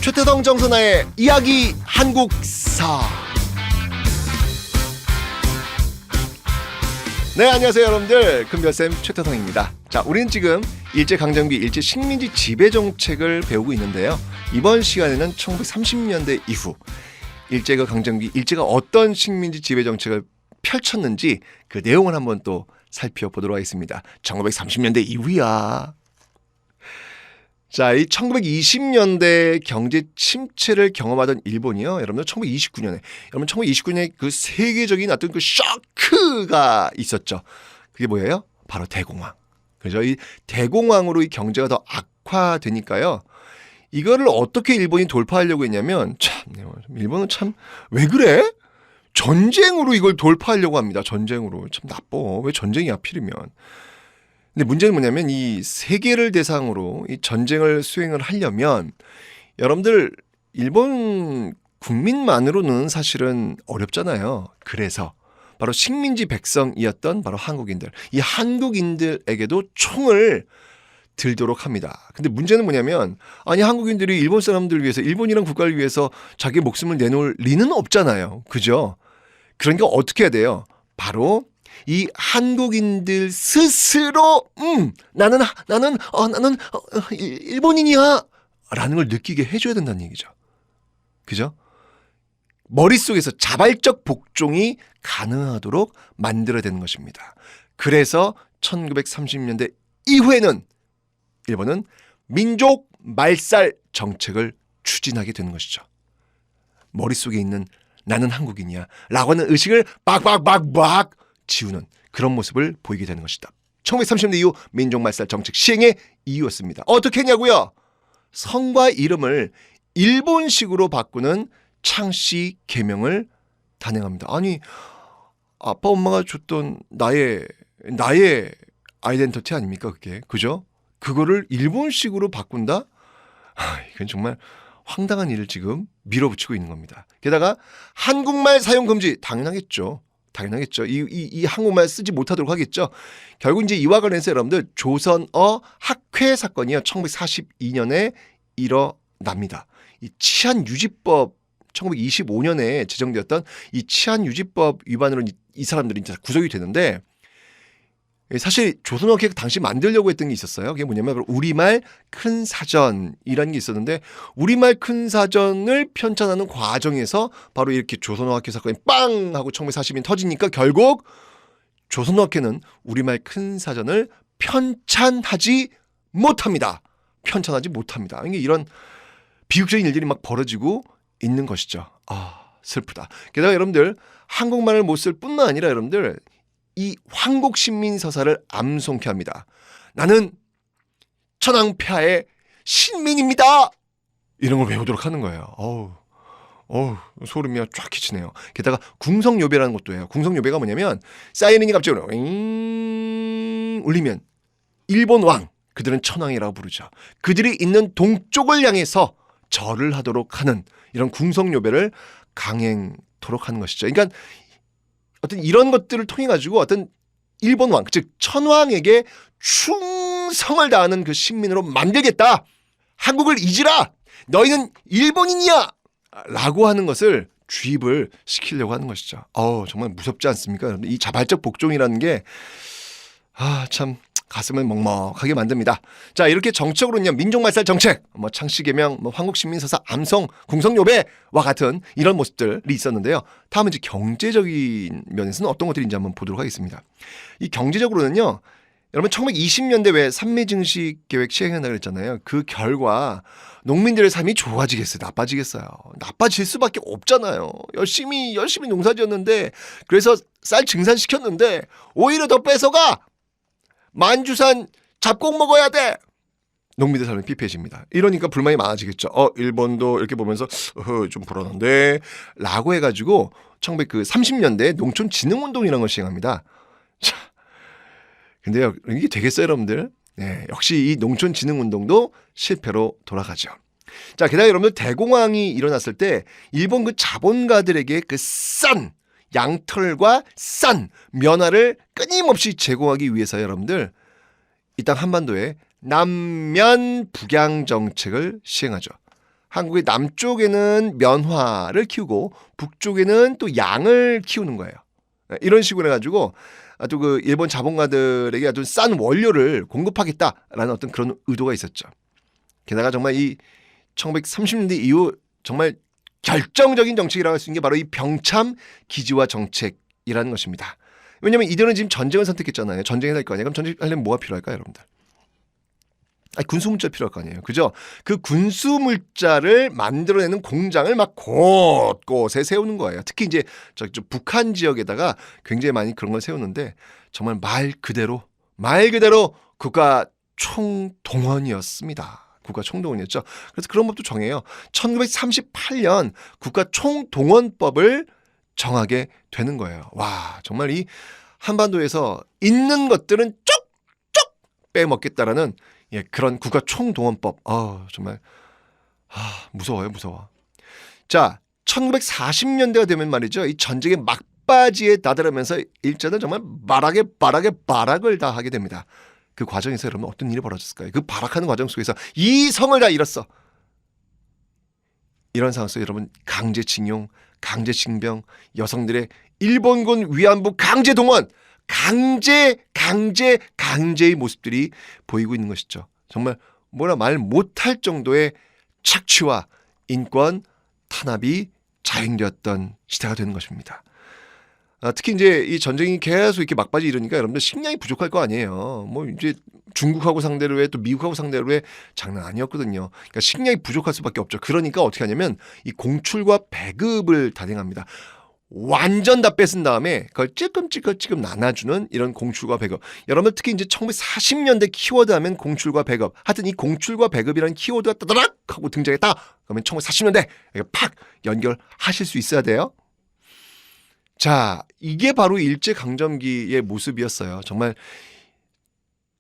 최태성 정선아의 이야기 한국사. 네, 안녕하세요 여러분들. 금별쌤 최태성입니다. 자, 우리는 지금 일제강점기 일제 식민지 지배정책을 배우고 있는데요. 이번 시간에는 1930년대 이후 일제가 강점기 일제가 어떤 식민지 지배정책을 펼쳤는지 그 내용을 한번 또 살펴보도록 하겠습니다. 1930년대 이후야. 자, 이 1920년대 경제 침체를 경험하던 일본이요. 여러분들 1929년에 그 세계적인 어떤 그 쇼크가 있었죠. 그게 뭐예요? 바로 대공황. 그죠? 이 대공황으로 이 경제가 더 악화되니까요. 이거를 어떻게 일본이 돌파하려고 했냐면 일본은 참 왜 그래? 전쟁으로 이걸 돌파하려고 합니다. 전쟁으로. 참 나빠. 왜 전쟁이 하필이면. 근데 문제는 뭐냐면 이 세계를 대상으로 이 전쟁을 수행을 하려면 여러분들 일본 국민만으로는 사실은 어렵잖아요. 그래서 바로 식민지 백성이었던 바로 한국인들. 이 한국인들에게도 총을 들도록 합니다. 근데 문제는 뭐냐면 아니 한국인들이 일본 사람들을 위해서 일본이란 국가를 위해서 자기 목숨을 내놓을 리는 없잖아요. 그죠? 그러니까 어떻게 해야 돼요? 바로 이 한국인들 스스로 나는 일본인이야 라는 걸 느끼게 해줘야 된다는 얘기죠. 그죠? 머릿속에서 자발적 복종이 가능하도록 만들어야 되는 것입니다. 그래서 1930년대 이후에는 일본은 민족 말살 정책을 추진하게 되는 것이죠. 머릿속에 있는 나는 한국인이야 라고 하는 의식을 막 지우는 그런 모습을 보이게 되는 것이다. 1930년대 이후 민족말살 정책 시행의 이유였습니다. 어떻게 했냐고요? 성과 이름을 일본식으로 바꾸는 창씨 개명을 단행합니다. 아니 아빠 엄마가 줬던 나의 아이덴티티 아닙니까 그게? 그죠? 그거를 일본식으로 바꾼다? 이건 정말 황당한 일을 지금 밀어붙이고 있는 겁니다. 게다가 한국말 사용 금지 당연하겠죠. 이 한국말 쓰지 못하도록 하겠죠. 결국 이제 이와 관련해서 여러분들 조선어 학회 사건이요. 1942년에 일어납니다. 이 치안유지법 1925년에 제정되었던 이 치안유지법 위반으로 이 사람들이 이제 구속이 되는데 사실 조선어 계획 당시 만들려고 했던 게 있었어요. 그게 뭐냐면 우리말 큰 사전이라는 게 있었는데 우리말 큰 사전을 편찬하는 과정에서 바로 이렇게 조선어 학회 사건이 빵 하고 1940년 터지니까 결국 조선어 학회는 우리말 큰 사전을 편찬하지 못합니다. 이게 이런 비극적인 일들이 막 벌어지고 있는 것이죠. 아, 슬프다. 게다가 여러분들 한국말을 못 쓸 뿐만 아니라 여러분들 이 황곡신민서사를 암송케 합니다. 나는 천황폐하의 신민입니다. 이런 걸 외우도록 하는 거예요. 어우, 소름이 쫙 끼치네요. 게다가 궁성요배라는 것도 해요. 궁성요배가 뭐냐면 사이렌이 갑자기 울리면 일본 왕, 그들은 천황이라고 부르죠. 그들이 있는 동쪽을 향해서 절을 하도록 하는 이런 궁성요배를 강행토록 하는 것이죠. 그러니까 어떤 이런 것들을 통해 가지고 어떤 일본 왕, 즉 천황에게 충성을 다하는 그 신민으로 만들겠다. 한국을 잊으라. 너희는 일본인이야. 라고 하는 것을 주입을 시키려고 하는 것이죠. 정말 무섭지 않습니까? 이 자발적 복종이라는 게 참 가슴을 먹먹하게 만듭니다. 자, 이렇게 정책으로는요, 민족말살 정책, 창씨개명, 황국신민서사, 암송, 궁성요배와 같은 이런 모습들이 있었는데요. 다음은 이제 경제적인 면에서는 어떤 것들인지 한번 보도록 하겠습니다. 이 경제적으로는요, 여러분 1920년대 왜 삼매증식 계획 시행한다고 그랬잖아요. 그 결과 농민들의 삶이 좋아지겠어요? 나빠지겠어요? 나빠질 수밖에 없잖아요. 열심히 농사지었는데 그래서 쌀 증산시켰는데 오히려 더 뺏어가. 만주산 잡곡 먹어야 돼. 농민들 삶이 피폐해집니다. 이러니까 불만이 많아지겠죠. 일본도 이렇게 보면서 좀 불안한데 라고 해가지고 1930년대 농촌진흥운동이라는 걸 시행합니다. 자, 근데요 이게 되겠어요 여러분들? 네, 역시 이 농촌진흥운동도 실패로 돌아가죠. 자, 게다가 여러분들 대공황이 일어났을 때 일본 그 자본가들에게 그 싼 양털과 싼 면화를 끊임없이 제공하기 위해서 여러분들 이 땅 한반도에 남면 북양 정책을 시행하죠. 한국의 남쪽에는 면화를 키우고 북쪽에는 또 양을 키우는 거예요. 이런 식으로 해가지고 아주 그 일본 자본가들에게 아주 싼 원료를 공급하겠다라는 어떤 그런 의도가 있었죠. 게다가 정말 이 1930년대 이후 정말 결정적인 정책이라고 할 수 있는 게 바로 이 병참 기지화 정책이라는 것입니다. 왜냐하면 이들은 지금 전쟁을 선택했잖아요. 전쟁을 할 거 아니에요. 그럼 전쟁하려면 뭐가 필요할까요, 여러분들? 군수 물자 필요할 거 아니에요. 그죠? 그 군수 물자를 만들어내는 공장을 막 곳곳에 세우는 거예요. 특히 이제 북한 지역에다가 굉장히 많이 그런 걸 세우는데 정말 말 그대로 국가 총동원이었습니다. 국가 총동원이었죠. 그래서 그런 법도 정해요. 1938년 국가 총동원법을 정하게 되는 거예요. 와, 정말 이 한반도에서 있는 것들은 쪽쪽 빼먹겠다라는 그런 국가 총동원법. 정말 무서워요, 무서워. 자, 1940년대가 되면 말이죠. 이 전쟁의 막바지에 다다르면서 일제는 정말 발악을 다 하게 됩니다. 그 과정에서 여러분 어떤 일이 벌어졌을까요? 그 발악하는 과정 속에서 이 성을 다 잃었어. 이런 상황에서 여러분 강제징용, 강제징병, 여성들의 일본군 위안부 강제동원, 강제의 모습들이 보이고 있는 것이죠. 정말 뭐라 말 못할 정도의 착취와 인권 탄압이 자행되었던 시대가 되는 것입니다. 특히 이제 이 전쟁이 계속 이렇게 막바지 이르니까 여러분들 식량이 부족할 거 아니에요. 뭐 이제 중국하고 상대로 해 또 미국하고 상대로 해 장난 아니었거든요. 그러니까 식량이 부족할 수밖에 없죠. 그러니까 어떻게 하냐면 이 공출과 배급을 단행합니다. 완전 다 뺏은 다음에 그걸 찔끔찔끔 나눠주는 이런 공출과 배급. 여러분들 특히 이제 1940년대 키워드 하면 공출과 배급. 하여튼 이 공출과 배급이라는 키워드가 따다락 하고 등장했다. 그러면 1940년대 팍 연결하실 수 있어야 돼요. 자, 이게 바로 일제강점기의 모습이었어요. 정말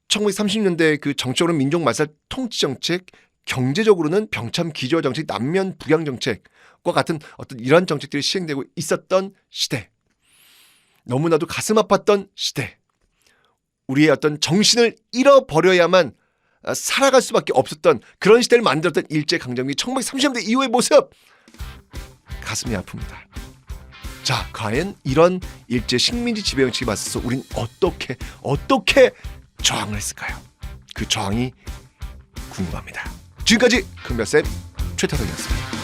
1930년대 그 정적으로 민족 말살 통치 정책, 경제적으로는 병참 기저화 정책, 남면 북양 정책과 같은 어떤 이러한 정책들이 시행되고 있었던 시대. 너무나도 가슴 아팠던 시대. 우리의 어떤 정신을 잃어버려야만 살아갈 수밖에 없었던 그런 시대를 만들었던 일제강점기 1930년대 이후의 모습. 가슴이 아픕니다. 자, 과연 이런 일제 식민지 지배 정책에 맞서서 우린 어떻게 저항을 했을까요? 그 저항이 궁금합니다. 지금까지 큰별쌤 최태성이었습니다.